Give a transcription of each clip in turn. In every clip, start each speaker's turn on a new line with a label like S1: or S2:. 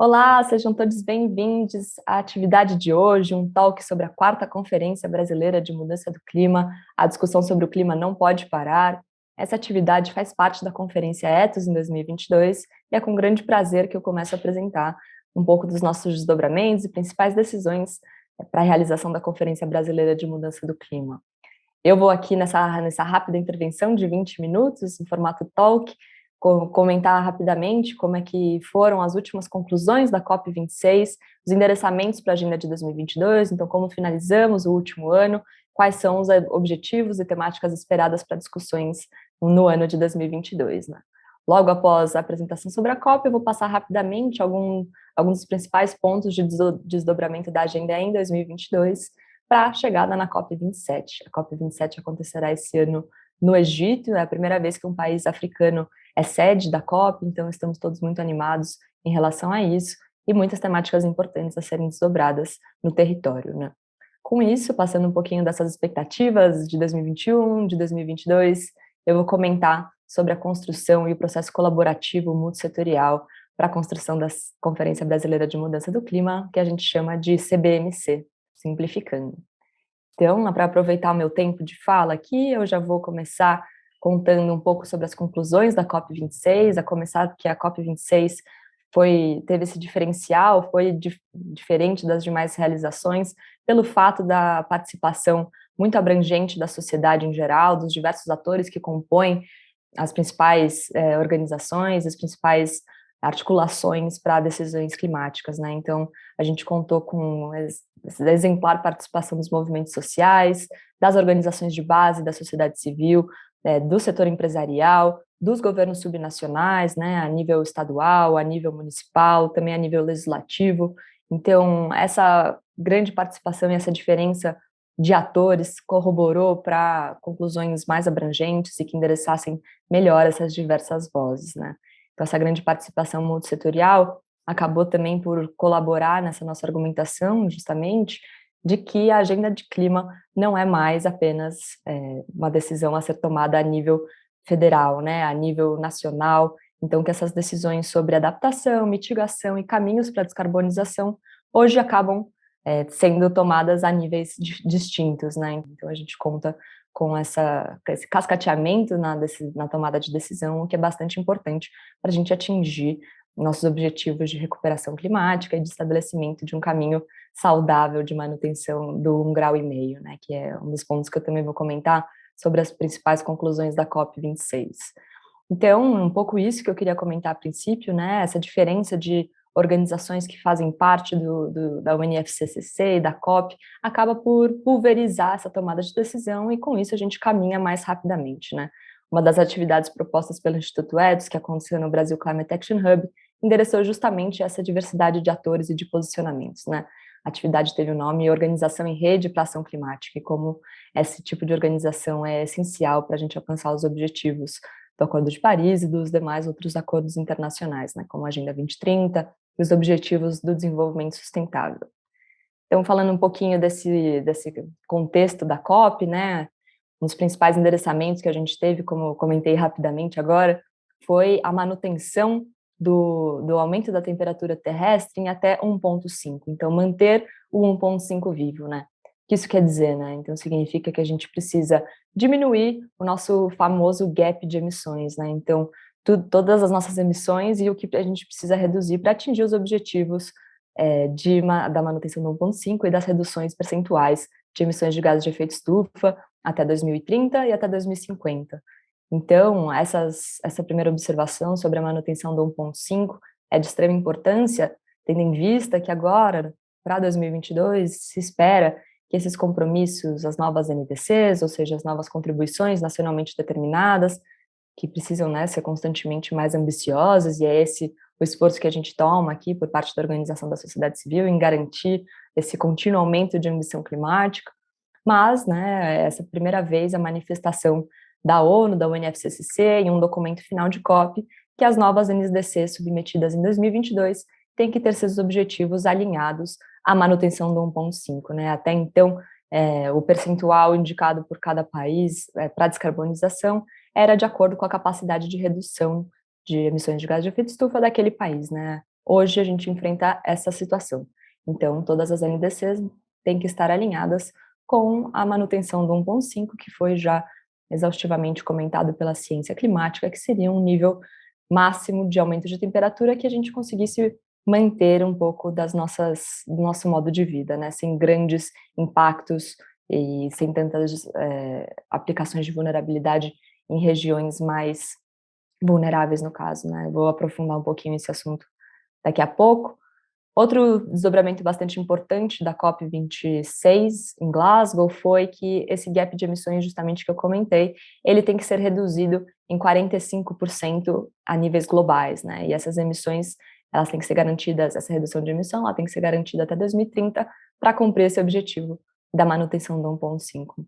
S1: Olá, sejam todos bem-vindos à atividade de hoje, um talk sobre a 4ª Conferência Brasileira de Mudança do Clima. A discussão sobre o clima não pode parar. Essa atividade faz parte da Conferência Ethos em 2022 e é com grande prazer que eu começo a apresentar um pouco dos nossos desdobramentos e principais decisões para a realização da Conferência Brasileira de Mudança do Clima. Eu vou aqui nessa rápida intervenção de 20 minutos, em formato talk, comentar rapidamente como é que foram as últimas conclusões da COP26, os endereçamentos para a agenda de 2022, então como finalizamos o último ano, quais são os objetivos e temáticas esperadas para discussões no ano de 2022, né? Logo após a apresentação sobre a COP, eu vou passar rapidamente alguns dos principais pontos de desdobramento da agenda em 2022, para a chegada na COP27. A COP27 acontecerá esse ano no Egito, é a primeira vez que um país africano é sede da COP, então estamos todos muito animados em relação a isso, e muitas temáticas importantes a serem desdobradas no território, né? Com isso, passando um pouquinho dessas expectativas de 2021, de 2022, eu vou comentar sobre a construção e o processo colaborativo multissetorial para a construção da Conferência Brasileira de Mudança do Clima, que a gente chama de CBMC, simplificando. Então, para aproveitar o meu tempo de fala aqui, eu já vou começar contando um pouco sobre as conclusões da COP26, a começar que a COP26 teve esse diferencial, foi diferente das demais realizações, pelo fato da participação muito abrangente da sociedade em geral, dos diversos atores que compõem as principais organizações, as principais articulações para decisões climáticas, né? Então, a gente contou com essa exemplar participação dos movimentos sociais, das organizações de base da sociedade civil, do setor empresarial, dos governos subnacionais, né, a nível estadual, a nível municipal, também a nível legislativo. Então, essa grande participação e essa diferença de atores corroborou para conclusões mais abrangentes e que endereçassem melhor essas diversas vozes, né? Então, essa grande participação multissetorial acabou também por colaborar nessa nossa argumentação, justamente, de que a agenda de clima não é mais apenas uma decisão a ser tomada a nível federal, né, a nível nacional, então que essas decisões sobre adaptação, mitigação e caminhos para a descarbonização hoje acabam sendo tomadas a níveis distintos, né, então a gente conta com esse cascateamento na tomada de decisão, o que é bastante importante para a gente atingir nossos objetivos de recuperação climática e de estabelecimento de um caminho saudável de manutenção do 1,5 graus, né, que é um dos pontos que eu também vou comentar sobre as principais conclusões da COP26. Então, um pouco isso que eu queria comentar a princípio, né, essa diferença de organizações que fazem parte da UNFCCC e da COP, acaba por pulverizar essa tomada de decisão e com isso a gente caminha mais rapidamente, né. Uma das atividades propostas pelo Instituto Ethos, que aconteceu no Brasil Climate Action Hub, endereçou justamente essa diversidade de atores e de posicionamentos, né. A atividade teve o nome Organização em Rede para Ação Climática, e como esse tipo de organização é essencial para a gente alcançar os objetivos do Acordo de Paris e dos demais outros acordos internacionais, né, como a Agenda 2030 e os Objetivos do Desenvolvimento Sustentável. Então, falando um pouquinho desse contexto da COP, né, um dos principais endereçamentos que a gente teve, como eu comentei rapidamente agora, foi a manutenção do aumento da temperatura terrestre em até 1,5. Então, manter o 1,5 vivo, né? O que isso quer dizer, né? Então, significa que a gente precisa diminuir o nosso famoso gap de emissões, né? Então, todas as nossas emissões e o que a gente precisa reduzir para atingir os objetivos da manutenção do 1,5 e das reduções percentuais de emissões de gases de efeito estufa até 2030 e até 2050. Então, essa primeira observação sobre a manutenção do 1,5 é de extrema importância, tendo em vista que agora, para 2022, se espera que esses compromissos, as novas NDCs, ou seja, as novas contribuições nacionalmente determinadas, que precisam, né, ser constantemente mais ambiciosas, e é esse o esforço que a gente toma aqui por parte da organização da sociedade civil em garantir esse contínuo aumento de ambição climática, mas, né, essa primeira vez a manifestação da ONU, da UNFCCC, em um documento final de COP, que as novas NDCs submetidas em 2022 têm que ter seus objetivos alinhados à manutenção do 1,5, né, até então, o percentual indicado por cada país para a descarbonização era de acordo com a capacidade de redução de emissões de gás de efeito estufa daquele país, né? hoje a gente enfrenta essa situação. Então, todas as NDCs têm que estar alinhadas com a manutenção do 1,5, que foi já exaustivamente comentado pela ciência climática, que seria um nível máximo de aumento de temperatura que a gente conseguisse manter um pouco do nosso modo de vida, né, sem grandes impactos e sem tantas aplicações de vulnerabilidade em regiões mais vulneráveis, no caso, né. Vou aprofundar um pouquinho esse assunto daqui a pouco. Outro desdobramento bastante importante da COP26 em Glasgow foi que esse gap de emissões, justamente que eu comentei, ele tem que ser reduzido em 45% a níveis globais, né? E essas emissões, elas têm que ser garantidas, essa redução de emissão, ela tem que ser garantida até 2030 para cumprir esse objetivo da manutenção do 1,5.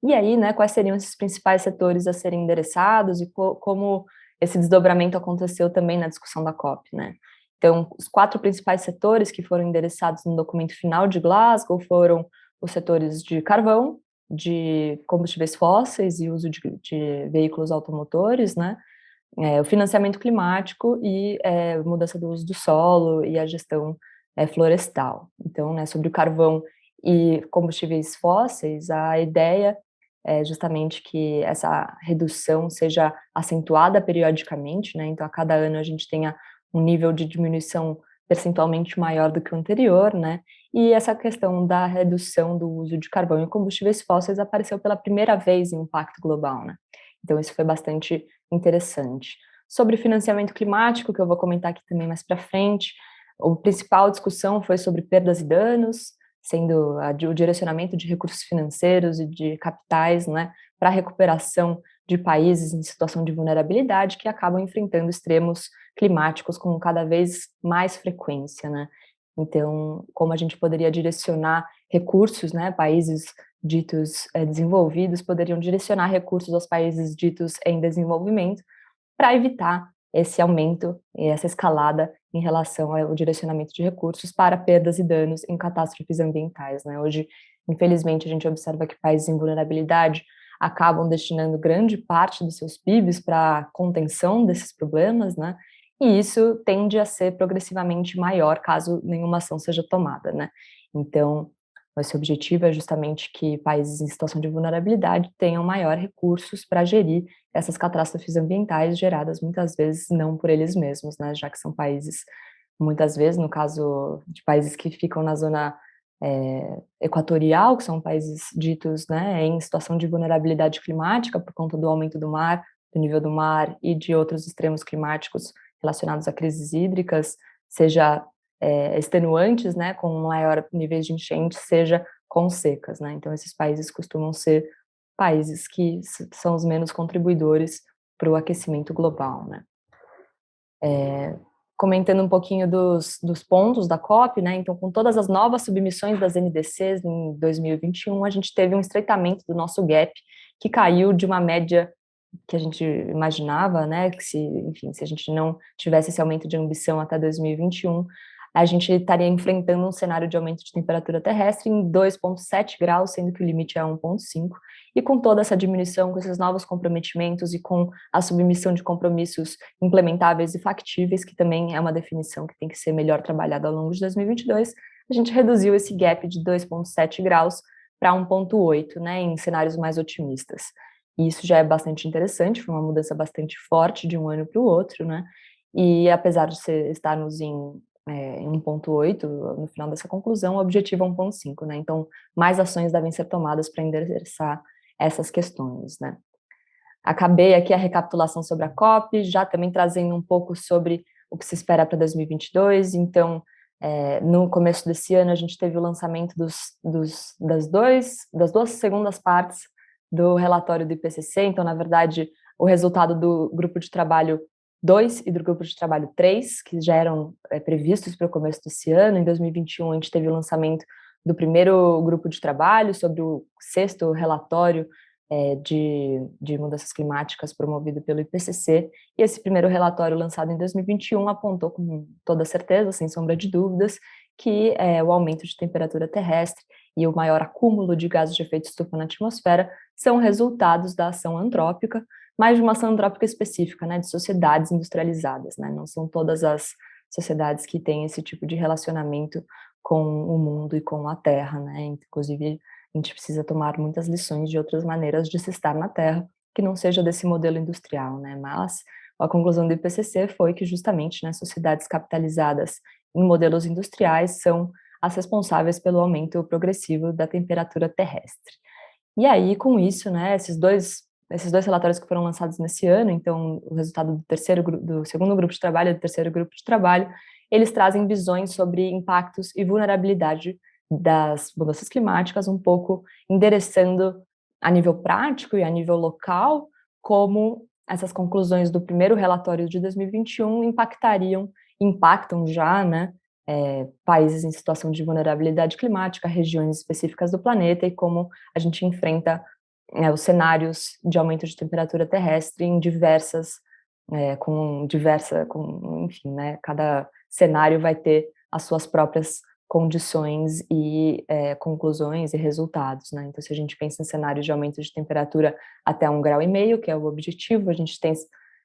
S1: E aí, né, quais seriam esses principais setores a serem endereçados e como esse desdobramento aconteceu também na discussão da COP, né? Então, os 4 principais setores que foram endereçados no documento final de Glasgow foram os setores de carvão, de combustíveis fósseis e uso de veículos automotores, né, o financiamento climático e mudança do uso do solo e a gestão florestal. Então, né, sobre o carvão e combustíveis fósseis, a ideia é justamente que essa redução seja acentuada periodicamente, né, então a cada ano a gente tenha um nível de diminuição percentualmente maior do que o anterior, né, e essa questão da redução do uso de carvão e combustíveis fósseis apareceu pela primeira vez em um pacto global, né, então isso foi bastante interessante. Sobre financiamento climático, que eu vou comentar aqui também mais para frente, a principal discussão foi sobre perdas e danos, sendo o direcionamento de recursos financeiros e de capitais, né, para a recuperação de países em situação de vulnerabilidade que acabam enfrentando extremos climáticos com cada vez mais frequência, né. Então, como a gente poderia direcionar recursos, né, países ditos desenvolvidos poderiam direcionar recursos aos países ditos em desenvolvimento para evitar esse aumento e essa escalada em relação ao direcionamento de recursos para perdas e danos em catástrofes ambientais, né. Hoje, infelizmente, a gente observa que países em vulnerabilidade acabam destinando grande parte dos seus PIBs para a contenção desses problemas, né, e isso tende a ser progressivamente maior caso nenhuma ação seja tomada, né. Então, esse objetivo é justamente que países em situação de vulnerabilidade tenham maior recursos para gerir essas catástrofes ambientais geradas muitas vezes não por eles mesmos, né, já que são países, muitas vezes, no caso de países que ficam na zona equatorial, que são países ditos, né, em situação de vulnerabilidade climática por conta do aumento do mar, do nível do mar e de outros extremos climáticos relacionados a crises hídricas, seja extenuantes, né, com maior níveis de enchente, seja com secas, né. Então esses países costumam ser países que são os menos contribuidores para o aquecimento global, né. Comentando um pouquinho dos pontos da COP, né, então com todas as novas submissões das NDCs em 2021, a gente teve um estreitamento do nosso gap, que caiu de uma média que a gente imaginava, né, que enfim, se a gente não tivesse esse aumento de ambição até 2021, a gente estaria enfrentando um cenário de aumento de temperatura terrestre em 2,7 graus, sendo que o limite é 1,5, e com toda essa diminuição, com esses novos comprometimentos e com a submissão de compromissos implementáveis e factíveis, que também é uma definição que tem que ser melhor trabalhada ao longo de 2022, a gente reduziu esse gap de 2,7 graus para 1,8, né, em cenários mais otimistas. E isso já é bastante interessante, foi uma mudança bastante forte de um ano para o outro, né, e apesar de estarmos em 1,8 no final dessa conclusão, o objetivo é 1,5, né, então mais ações devem ser tomadas para endereçar essas questões, né. Acabei aqui a recapitulação sobre a COP, já também trazendo um pouco sobre o que se espera para 2022, então, no começo desse ano a gente teve o lançamento das duas segundas partes do relatório do IPCC, então na verdade o resultado do grupo de trabalho 2 e do grupo de trabalho 3, que já eram previstos para o começo desse ano. Em 2021 a gente teve o lançamento do primeiro grupo de trabalho sobre o sexto relatório de mudanças climáticas promovido pelo IPCC, e esse primeiro relatório lançado em 2021 apontou com toda certeza, sem sombra de dúvidas, que o aumento de temperatura terrestre e o maior acúmulo de gases de efeito estufa na atmosfera são resultados da ação antrópica, mas de uma ação antrópica específica, né, de sociedades industrializadas, né, não são todas as sociedades que têm esse tipo de relacionamento com o mundo e com a Terra, né? Inclusive, a gente precisa tomar muitas lições de outras maneiras de se estar na Terra, que não seja desse modelo industrial, né? Mas a conclusão do IPCC foi que justamente, né, sociedades capitalizadas em modelos industriais são as responsáveis pelo aumento progressivo da temperatura terrestre. E aí, com isso, né, esses dois relatórios que foram lançados nesse ano, então o resultado do segundo grupo de trabalho e do terceiro grupo de trabalho, eles trazem visões sobre impactos e vulnerabilidade das mudanças climáticas, um pouco endereçando a nível prático e a nível local como essas conclusões do primeiro relatório de 2021 impactam já, né, países em situação de vulnerabilidade climática, regiões específicas do planeta e como a gente enfrenta os cenários de aumento de temperatura terrestre em enfim, né, cada cenário vai ter as suas próprias condições e conclusões e resultados, né? Então, se a gente pensa em cenários de aumento de temperatura até 1,5 graus, que é o objetivo, a gente tem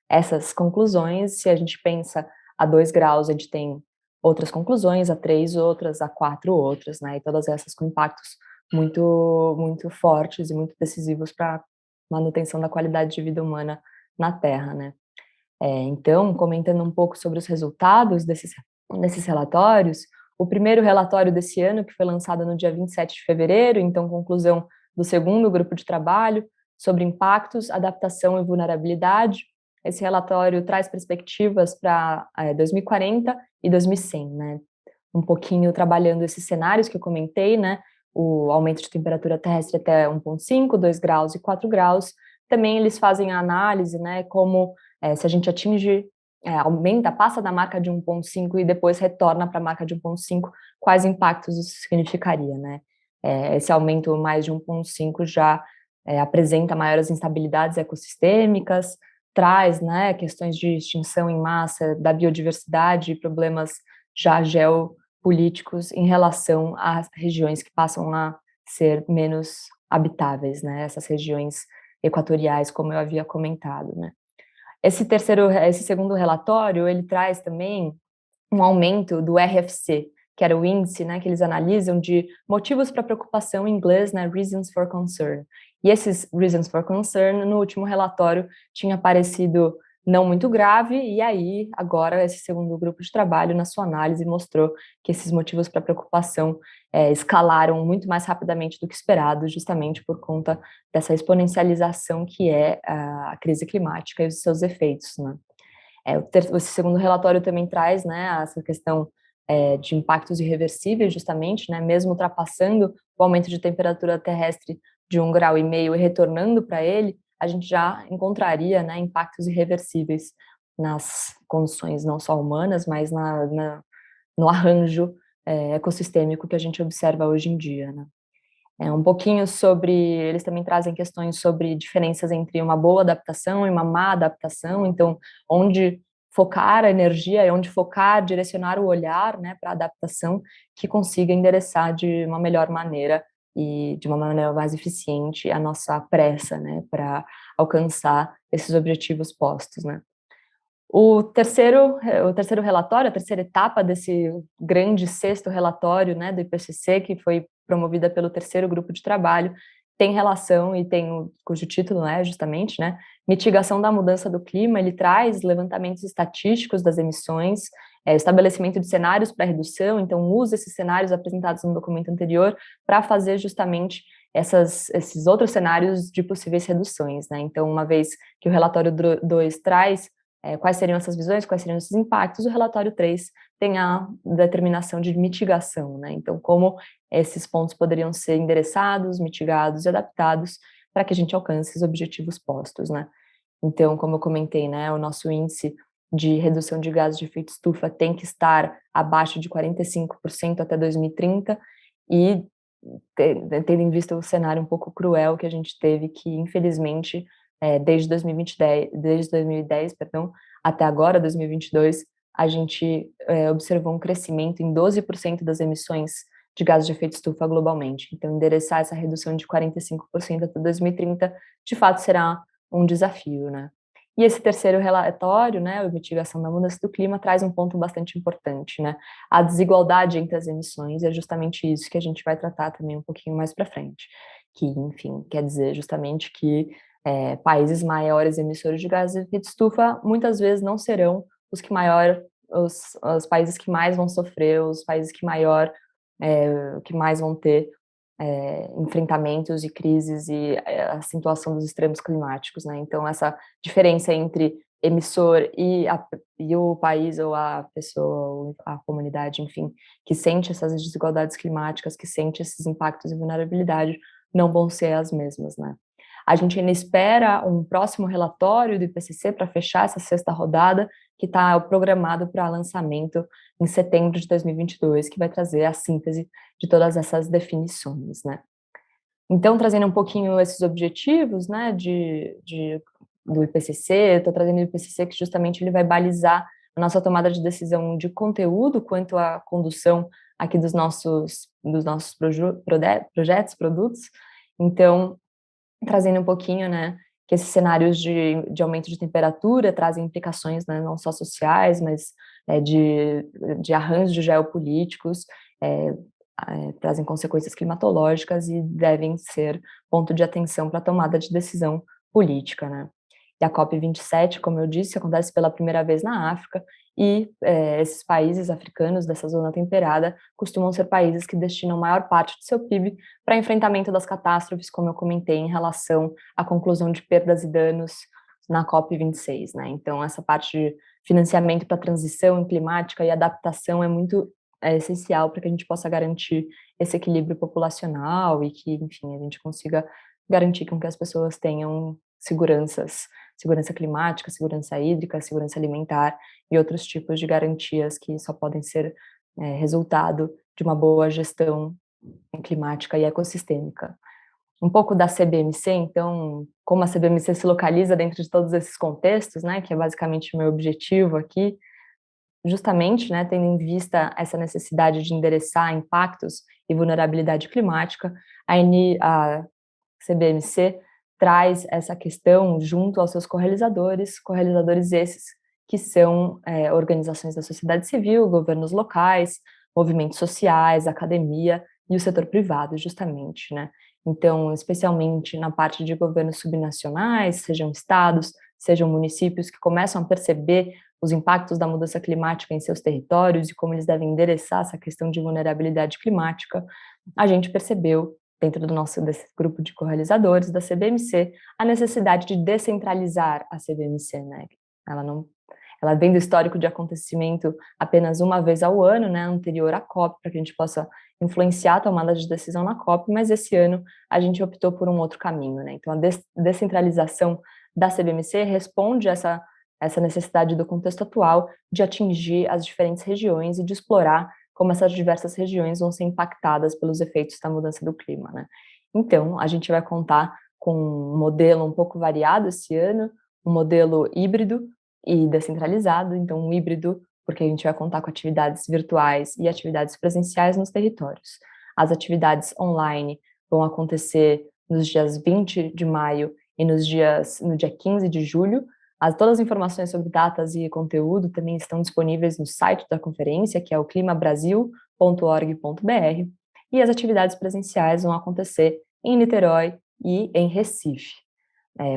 S1: essas conclusões. Se a gente pensa a 2 graus, a gente tem outras conclusões, a 3 outras, a 4 outras, né? E todas essas com impactos muito, muito fortes e muito decisivos para a manutenção da qualidade de vida humana na Terra, né? Então, comentando um pouco sobre os resultados desses relatórios, o primeiro relatório desse ano, que foi lançado no dia 27 de fevereiro, então conclusão do segundo grupo de trabalho sobre impactos, adaptação e vulnerabilidade. Esse relatório traz perspectivas para 2040 e 2100, né? Um pouquinho trabalhando esses cenários que eu comentei, né? O aumento de temperatura terrestre até 1,5, 2 graus e 4 graus. Também eles fazem a análise, né? Como se a gente aumenta, passa da marca de 1,5 e depois retorna para a marca de 1,5, quais impactos isso significaria, né? Esse aumento mais de 1,5 já apresenta maiores instabilidades ecossistêmicas, traz, né, questões de extinção em massa da biodiversidade, problemas já geopolíticos em relação às regiões que passam a ser menos habitáveis, né? Essas regiões equatoriais, como eu havia comentado, né? Esse segundo relatório, ele traz também um aumento do RFC, que era o índice, né, que eles analisam de motivos para preocupação, em inglês, né, Reasons for Concern. E esses Reasons for Concern, no último relatório, tinha aparecido não muito grave, e aí, agora, esse segundo grupo de trabalho, na sua análise, mostrou que esses motivos para preocupação escalaram muito mais rapidamente do que esperado, justamente por conta dessa exponencialização que é a crise climática e os seus efeitos, né? Esse segundo relatório também traz, né, essa questão de impactos irreversíveis, justamente, né, mesmo ultrapassando o aumento de temperatura terrestre de 1,5 graus e retornando para ele, a gente já encontraria, né, impactos irreversíveis nas condições não só humanas, mas no arranjo ecossistêmico que a gente observa hoje em dia, né. Um pouquinho sobre, eles também trazem questões sobre diferenças entre uma boa adaptação e uma má adaptação, então, onde focar a energia e onde focar, direcionar o olhar, né, para a adaptação que consiga endereçar de uma melhor maneira e de uma maneira mais eficiente a nossa pressa, né, para alcançar esses objetivos postos, né. O terceiro relatório, a terceira etapa desse grande sexto relatório, né, do IPCC, que foi promovida pelo terceiro grupo de trabalho, tem relação e cujo título é justamente, né, mitigação da mudança do clima. Ele traz levantamentos estatísticos das emissões, estabelecimento de cenários para redução, então usa esses cenários apresentados no documento anterior para fazer justamente esses outros cenários de possíveis reduções, né. Então, uma vez que o relatório 2 traz quais seriam essas visões, quais seriam esses impactos, o relatório 3 tem a determinação de mitigação, né? Então, como esses pontos poderiam ser endereçados, mitigados e adaptados para que a gente alcance os objetivos postos, né? Então, como eu comentei, né, o nosso índice de redução de gases de efeito estufa tem que estar abaixo de 45% até 2030 e tendo em vista o cenário um pouco cruel que a gente teve, que infelizmente desde 2010, perdão, até agora, 2022, a gente observou um crescimento em 12% das emissões de gases de efeito estufa globalmente. Então, endereçar essa redução de 45% até 2030, de fato, será um desafio, né? E esse terceiro relatório, né, a mitigação da mudança do clima, traz um ponto bastante importante, né, a desigualdade entre as emissões, e é justamente isso que a gente vai tratar também um pouquinho mais para frente, que, enfim, quer dizer justamente que países maiores emissores de gases de efeito estufa muitas vezes não serão os países que mais vão sofrer, os países que mais vão ter enfrentamentos e crises e a situação dos extremos climáticos, né? Então, essa diferença entre emissor e o país ou a pessoa, ou a comunidade, enfim, que sente essas desigualdades climáticas, que sente esses impactos e vulnerabilidade, não vão ser as mesmas, né? A gente ainda espera um próximo relatório do IPCC para fechar essa sexta rodada, que está programado para lançamento em setembro de 2022, que vai trazer a síntese de todas essas definições, né? Então, trazendo um pouquinho esses objetivos, né, do IPCC, estou trazendo o IPCC que justamente ele vai balizar a nossa tomada de decisão de conteúdo quanto à condução aqui dos nossos projetos, produtos. Então, trazendo um pouquinho, né, que esses cenários de aumento de temperatura trazem implicações, né, não só sociais, mas de arranjos geopolíticos, trazem consequências climatológicas e devem ser ponto de atenção para a tomada de decisão política, né. E a COP27, como eu disse, acontece pela primeira vez na África, e esses países africanos dessa zona temperada costumam ser países que destinam maior parte do seu PIB para enfrentamento das catástrofes, como eu comentei, em relação à conclusão de perdas e danos na COP26, né? Então, essa parte de financiamento para transição climática e adaptação é essencial para que a gente possa garantir esse equilíbrio populacional e que, enfim, a gente consiga garantir com que as pessoas tenham segurança climática, segurança hídrica, segurança alimentar e outros tipos de garantias que só podem ser resultado de uma boa gestão climática e ecossistêmica. Um pouco da CBMC, então, como a CBMC se localiza dentro de todos esses contextos, né, que é basicamente o meu objetivo aqui, justamente, né, tendo em vista essa necessidade de endereçar impactos e vulnerabilidade climática, a CBMC traz essa questão junto aos seus correalizadores esses que são organizações da sociedade civil, governos locais, movimentos sociais, academia e o setor privado, justamente, né? Então, especialmente na parte de governos subnacionais, sejam estados, sejam municípios que começam a perceber os impactos da mudança climática em seus territórios e como eles devem endereçar essa questão de vulnerabilidade climática, a gente percebeu dentro desse grupo de correalizadores da CBMC, a necessidade de descentralizar a CBMC, né? Ela vem do histórico de acontecimento apenas uma vez ao ano, né, anterior à COP, para que a gente possa influenciar a tomada de decisão na COP, mas esse ano a gente optou por um outro caminho, né? Então, a descentralização da CBMC responde essa necessidade do contexto atual de atingir as diferentes regiões e de explorar como essas diversas regiões vão ser impactadas pelos efeitos da mudança do clima, né? Então, a gente vai contar com um modelo um pouco variado esse ano, um modelo híbrido e descentralizado, então um híbrido, porque a gente vai contar com atividades virtuais e atividades presenciais nos territórios. As atividades online vão acontecer nos dias 20 de maio e no dia 15 de julho. Todas as informações sobre datas e conteúdo também estão disponíveis no site da conferência, que é o climabrasil.org.br, e as atividades presenciais vão acontecer em Niterói e em Recife.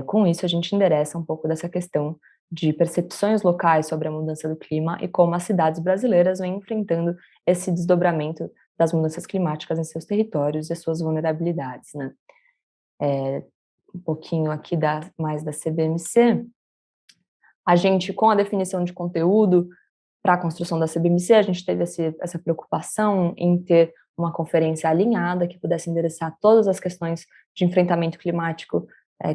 S1: Com isso, a gente endereça um pouco dessa questão de percepções locais sobre a mudança do clima e como as cidades brasileiras vêm enfrentando esse desdobramento das mudanças climáticas em seus territórios e as suas vulnerabilidades, né? Um pouquinho aqui mais da CBMC. A gente, com a definição de conteúdo para a construção da CBMC, a gente teve essa preocupação em ter uma conferência alinhada que pudesse endereçar todas as questões de enfrentamento climático,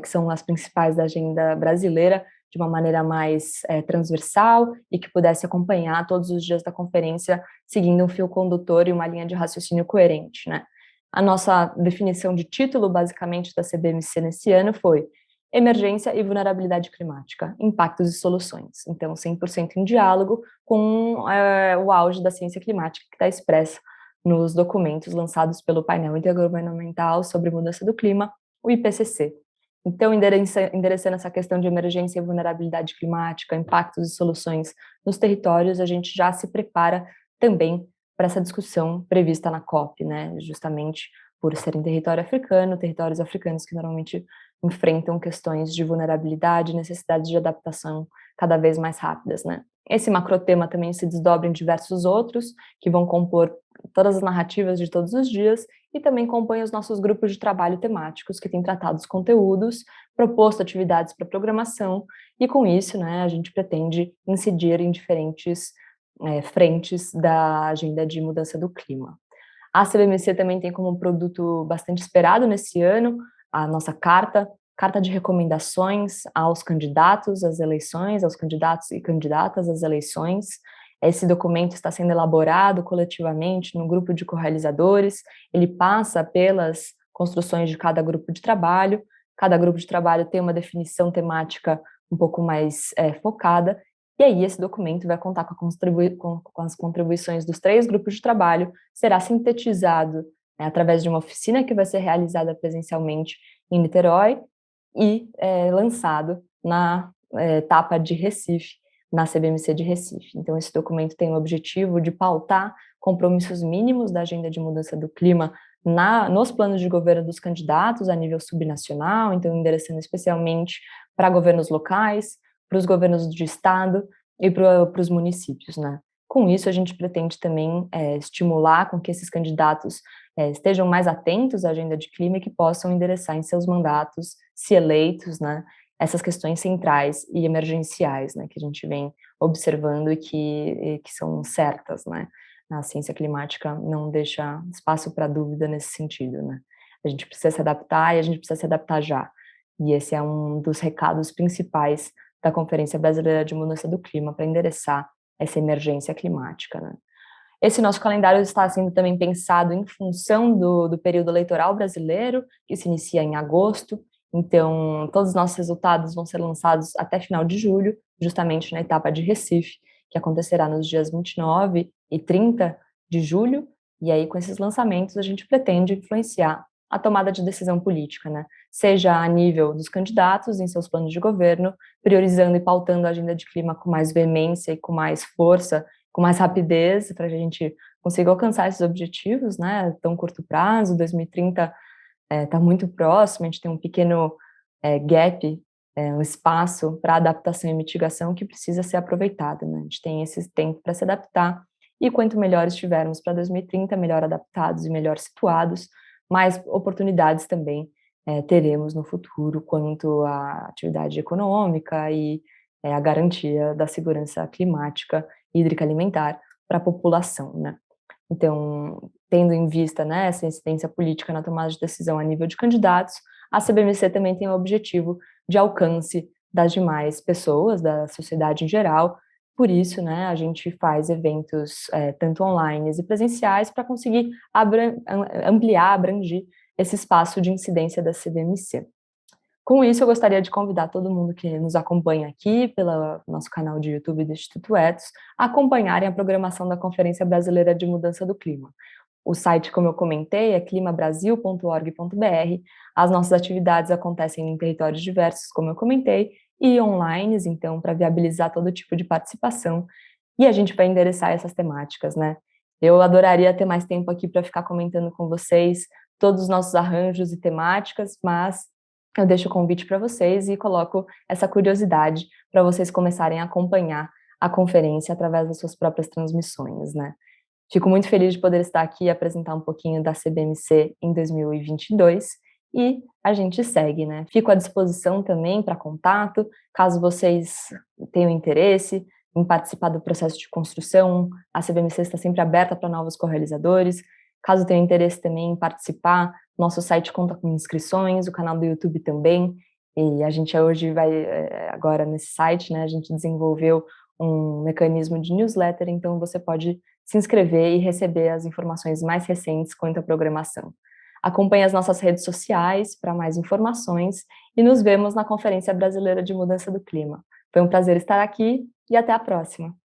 S1: que são as principais da agenda brasileira, de uma maneira mais transversal e que pudesse acompanhar todos os dias da conferência, seguindo um fio condutor e uma linha de raciocínio coerente, né? A nossa definição de título, basicamente, da CBMC nesse ano foi Emergência e Vulnerabilidade Climática, Impactos e Soluções. Então, 100% em diálogo com o auge da ciência climática que está expressa nos documentos lançados pelo painel intergovernamental sobre mudança do clima, o IPCC. Então, endereçando essa questão de emergência e vulnerabilidade climática, impactos e soluções nos territórios, a gente já se prepara também para essa discussão prevista na COP, né? Justamente por ser em território africano, territórios africanos que normalmente enfrentam questões de vulnerabilidade e necessidades de adaptação cada vez mais rápidas, né? Esse macrotema também se desdobra em diversos outros, que vão compor todas as narrativas de todos os dias, e também compõe os nossos grupos de trabalho temáticos, que têm tratado os conteúdos, proposto atividades para programação, e com isso, né, a gente pretende incidir em diferentes frentes da agenda de mudança do clima. A CBMC também tem como produto bastante esperado nesse ano a nossa carta de recomendações aos candidatos às eleições, aos candidatos e candidatas às eleições. Esse documento está sendo elaborado coletivamente no grupo de correalizadores, ele passa pelas construções de cada grupo de trabalho tem uma definição temática um pouco mais focada, e aí esse documento vai contar com as contribuições dos 3 grupos de trabalho, será sintetizado através de uma oficina que vai ser realizada presencialmente em Niterói e lançado na etapa de Recife, na CBMC de Recife. Então, esse documento tem o objetivo de pautar compromissos mínimos da agenda de mudança do clima nos planos de governo dos candidatos a nível subnacional, então endereçando especialmente para governos locais, para os governos de estado e para os municípios, né? Com isso, a gente pretende também estimular com que esses candidatos estejam mais atentos à agenda de clima e que possam endereçar em seus mandatos, se eleitos, né, essas questões centrais e emergenciais, né, que a gente vem observando e que são certas, né? A ciência climática não deixa espaço para dúvida nesse sentido, né? A gente precisa se adaptar e a gente precisa se adaptar já. E esse é um dos recados principais da Conferência Brasileira de Mudança do Clima para endereçar essa emergência climática, né? Esse nosso calendário está sendo também pensado em função do período eleitoral brasileiro, que se inicia em agosto, então todos os nossos resultados vão ser lançados até final de julho, justamente na etapa de Recife, que acontecerá nos dias 29 e 30 de julho, e aí com esses lançamentos a gente pretende influenciar a tomada de decisão política, né? Seja a nível dos candidatos em seus planos de governo, priorizando e pautando a agenda de clima com mais veemência e com mais força, com mais rapidez, para a gente conseguir alcançar esses objetivos, né, tão curto prazo. 2030 está muito próximo, a gente tem um pequeno gap, um espaço para adaptação e mitigação que precisa ser aproveitado, né? A gente tem esse tempo para se adaptar, e quanto melhor estivermos para 2030, melhor adaptados e melhor situados, mais oportunidades também teremos no futuro quanto à atividade econômica e a garantia da segurança climática e hídrica alimentar para a população, né? Então, tendo em vista, né, essa incidência política na tomada de decisão a nível de candidatos, a CBMC também tem o objetivo de alcance das demais pessoas, da sociedade em geral. Por isso, né, a gente faz eventos tanto online e presenciais para conseguir ampliar, abranger esse espaço de incidência da CBMC. Com isso, eu gostaria de convidar todo mundo que nos acompanha aqui pelo nosso canal de YouTube do Instituto Etos a acompanharem a programação da Conferência Brasileira de Mudança do Clima. O site, como eu comentei, é climabrasil.org.br. As nossas atividades acontecem em territórios diversos, como eu comentei, e online, então, para viabilizar todo tipo de participação. E a gente vai endereçar essas temáticas, né? Eu adoraria ter mais tempo aqui para ficar comentando com vocês todos os nossos arranjos e temáticas, mas eu deixo o convite para vocês e coloco essa curiosidade para vocês começarem a acompanhar a conferência através das suas próprias transmissões, né? Fico muito feliz de poder estar aqui e apresentar um pouquinho da CBMC em 2022 e a gente segue, né? Fico à disposição também para contato, caso vocês tenham interesse em participar do processo de construção. A CBMC está sempre aberta para novos correalizadores. Caso tenham interesse também em participar, nosso site conta com inscrições, o canal do YouTube também, e a gente hoje agora nesse site, né, a gente desenvolveu um mecanismo de newsletter, então você pode se inscrever e receber as informações mais recentes quanto à programação. Acompanhe as nossas redes sociais para mais informações e nos vemos na Conferência Brasileira de Mudança do Clima. Foi um prazer estar aqui e até a próxima.